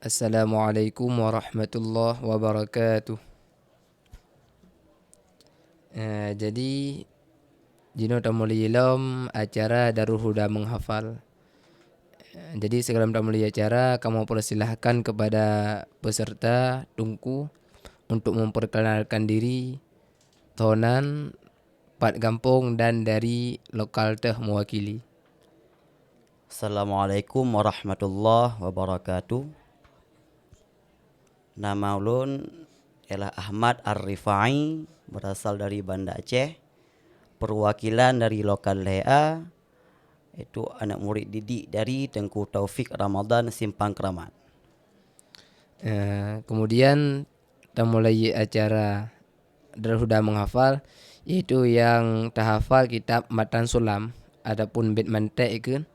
Assalamualaikum warahmatullahi wabarakatuh. Jadi Jino tamuli ilom acara Darul Huda menghafal. Jadi sebelum tamuli acara kamu persilahkan kepada peserta tungku untuk memperkenalkan diri, tonan, Pat Gampong dan dari lokal teh mewakili. Assalamualaikum warahmatullahi wabarakatuh. Nama ulun ialah Ahmad Ar-Rifai, berasal dari Banda Aceh. Perwakilan dari lokal Lea, itu anak murid didik dari Tengku Taufik Ramadan Simpang Keramat. Kemudian kita mulai acara Darul Huda menghafal, yaitu yang terhafal kitab Matan Sulam, adapun bait mantek kan.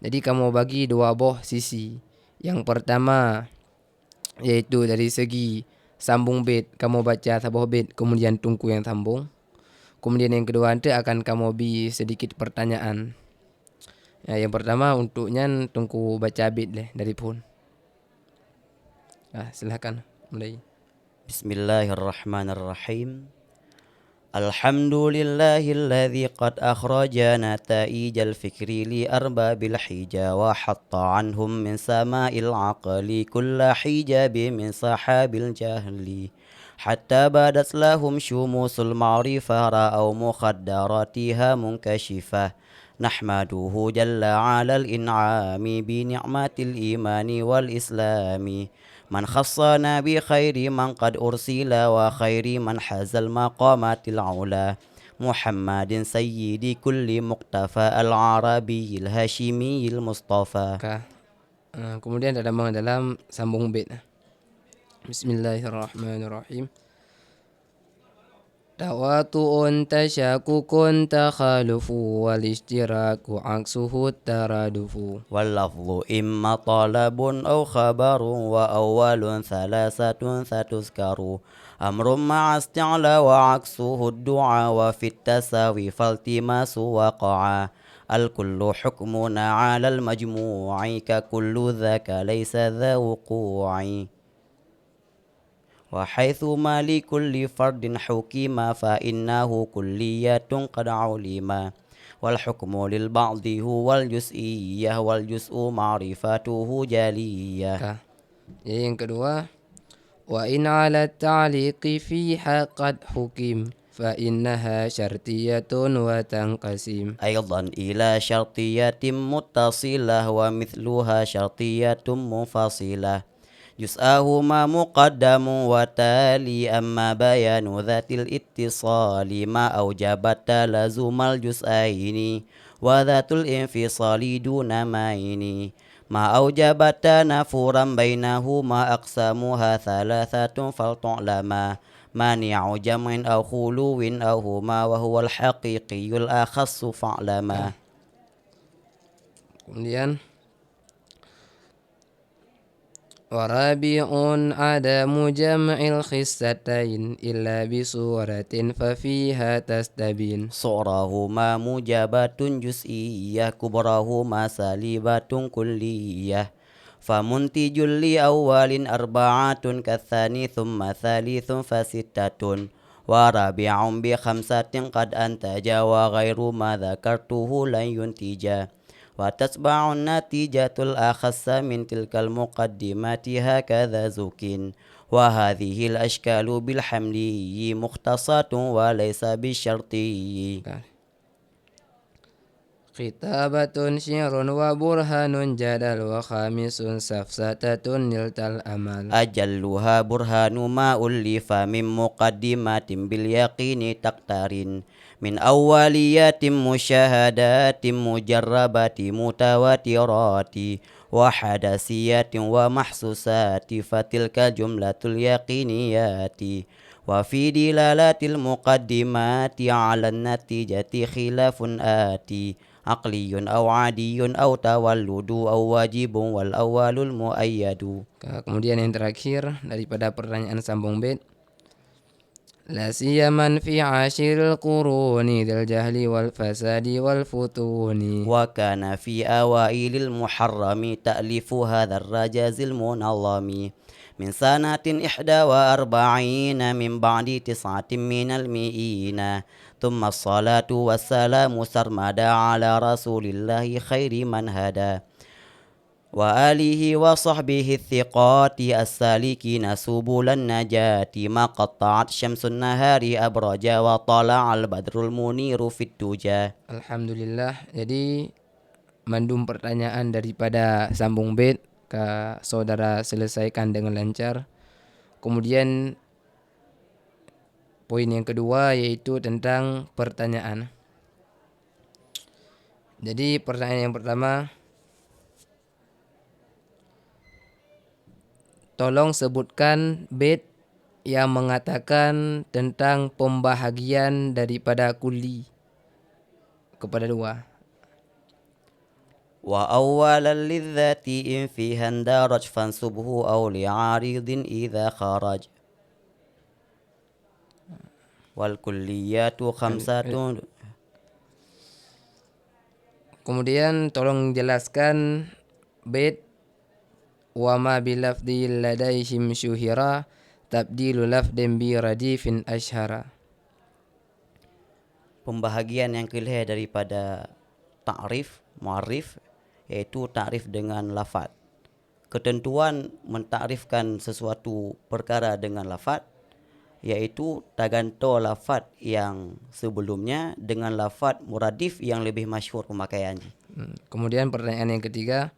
Jadi kamu bagi dua buah sisi. Yang pertama yaitu dari segi sambung bait, kamu baca sebuah bait kemudian tungku yang sambung. Kemudian yang kedua nanti akan kamu beri sedikit pertanyaan. Yang pertama untuknya tungku baca bait dari pun. Silakan mulai. Bismillahirrahmanirrahim. Alhamdulillahilladzi qad akhraja nataijal fikri li arbabil hija wa hatta anhum min sama'il aqli kulla hijabi min sahabil jahli hatta badat lahum syumusul ma'rifah ra'aw mukhaddaratiha munkashifah nahmaduhu jalla 'alal in'ami bi ni'matil imani wal islami من خصنا بخير من قد أرسل وخير من حاز المقامات العلا محمد سيد كل مقتفى العربي الهاشمي المصطفى. Kemudian dalam sambung bait. Bismillahirrahmanirrahim. Tawatu'un tasyakukun takhalufu wal ishtiraku aksuhu taradufu. واللفظ إما طلب أو خبر وأول ثلاثة ستذكر أمر مع استعلى وعكسه الدعاء وفي التساوي فالتماس وقعا الكل حكمنا على المجموع ككل ذاك ليس ذا وقوع وحيثما لكل فرد حكم فإنه كلية قد علما والحكم للبعض هو الجزئية والجزء معرفته جلية. Yang kedua, wa in ala ta'liqi fiha qad hukim fa innaha syartiyatun wa tanqasim. أيضا إلى شرطية متصلة ومثلها شرطية منفصلة جزءهما مقدم وتالي أما بيان ذات الاتصال ما أوجب تلازم الجزئين وذات الانفصال دون ماين ما أوجب تنافرا بينهما أقسامها ثلاثة فلتعلما مانع جمع أو خلو أو هما وهو الحقيقي الأخص فاعلما. Kemudian warabi'un adamu jam'il khissatain illa bisuratin fafiha tastabin. صورهما موجبات جزئية كبرهما سالبات كلية فمنتج لأول أربعة كالثاني ثم ثالث فستة ورابع بخمسة قد أنتج وغير ما ذكرته لن ينتج وتتبع النتيجة الأخص من تلك المقدمات هكذا زكين وهذه الأشكال بالحملي مختصة وليس بالشرطي. Khitabatun syi'run wa burhanun jadal wa khamisun safsatatun niltal amal. أجلها برهان ما ألف من مقدمات باليقين تقترن من أوليات مشاهدات مجربات متواترات وحدثيات ومحسوسات فتلك جملة اليقينيات وفي دلالات المقدمات على النتيجة خلاف آتي عقلي أو عادي أو تولد أو واجب والأول المؤيد. Kemudian yang terakhir daripada pertanyaan sambung bait, لا سيما في عاشر القرون ذي الجهل والفساد والفتون. وكان في أوائل المحرم تأليف هذا الرجاز المنظم من سنة 41 من بعد 9 من المئين. ثم الصلاة والسلام سرمدا على رسول الله خير من هدى وآله وصحبه الثقات السالكين سبل النجاة ما قطعت شمس النهار أبرجا وطلع البدر المنير في الدجى. Alhamdulillah. Jadi mandum pertanyaan daripada sambung bait saudara selesaikan dengan lancar. Kemudian poin yang kedua yaitu tentang pertanyaan. Jadi pertanyaan yang pertama, tolong sebutkan bait yang mengatakan tentang pembahagian daripada kulli kepada dua. وأولا للذات إن فيها اندرج فانسبه أو لعارض إذا خرج والكليات خمسة. Kemudian tolong jelaskan bait wa ma bilafdil ladaihim syuhira tabdilu lafdin bi radifin ashara. Pembahagian yang kelihatan daripada ta'rif, mu'arif, yaitu ta'rif dengan lafad. Ketentuan mentakrifkan sesuatu perkara dengan lafad, yaitu taganto lafad yang sebelumnya dengan lafad muradif yang lebih masyhur pemakaiannya. Kemudian pertanyaan yang ketiga,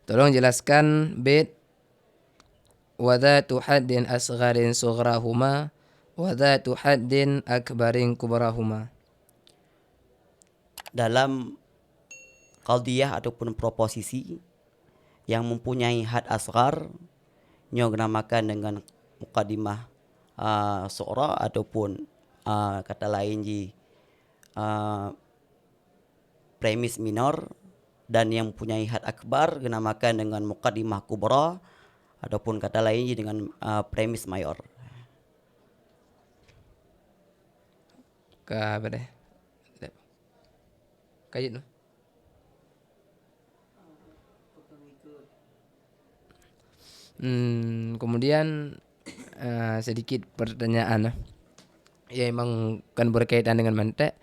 tolong jelaskan bait wa dhatu haddin asgharin sughrahuma wa dhatu haddin akbarin kubrahuma. Dalam qadiyah ataupun proposisi yang mempunyai had asghar, nyo dinamakan dengan muqaddimah sughra ataupun kata lain premis minor, dan yang mempunyai had akbar dinamakan dengan muqaddimah kubra ataupun kata lain dengan premis mayor. Ka apa deh? Kayit no? Kemudian sedikit pertanyaan ya emang kan berkaitan dengan mantek.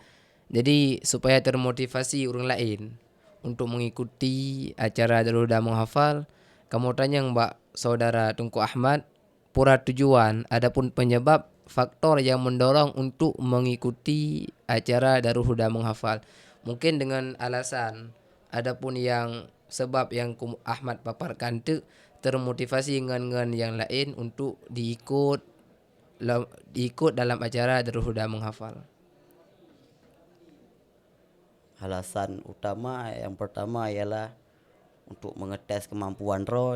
Jadi supaya termotivasi orang lain untuk mengikuti acara Daruda menghafal, kamu tanya Mbak Saudara Tunku Ahmad pura tujuan adapun penyebab faktor yang mendorong untuk mengikuti acara Darul Huda menghafal. Mungkin dengan alasan adapun yang sebab yang Ahmad paparkan tu termotivasi dengan yang lain untuk diikut dalam acara Darul Huda menghafal. Alasan utama yang pertama ialah untuk mengetes kemampuan roh,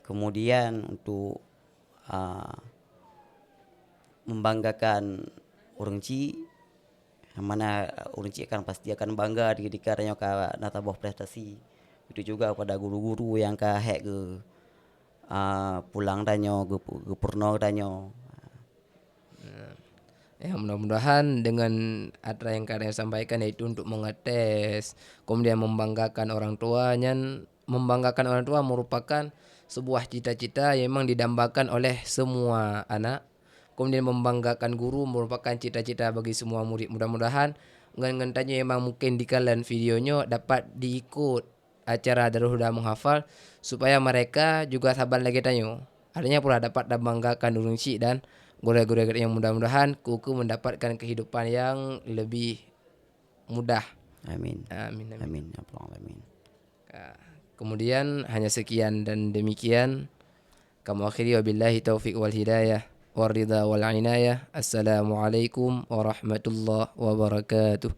kemudian untuk membanggakan orang Ci, yang mana orang Ci pasti akan bangga ketika adanya nataboh prestasi. Itu juga pada guru-guru yang hek ke pulang danyo ke purno danyo. Ya mudah-mudahan dengan atra yang kalian sampaikan yaitu untuk mengetes, kemudian membanggakan orang tua. Membanggakan orang tua merupakan sebuah cita-cita yang memang didambakan oleh semua anak. Kemudian membanggakan guru merupakan cita-cita bagi semua murid. Mudah-mudahan dengan tanya memang mungkin di kalian videonya dapat diikut acara Darul Huda menghafal supaya mereka juga sabar lagi tanya. Artinya pula dapat membanggakan urung cik dan guru-guru yang mudah-mudahan kuku mendapatkan kehidupan yang lebih mudah. Amin. Amin. Amin. Ya Allah, amin. Kemudian hanya sekian dan demikian. Kamu akhiri wabillahi taufiq wal hidayah war ridha wal inayah. Assalamualaikum warahmatullahi wabarakatuh.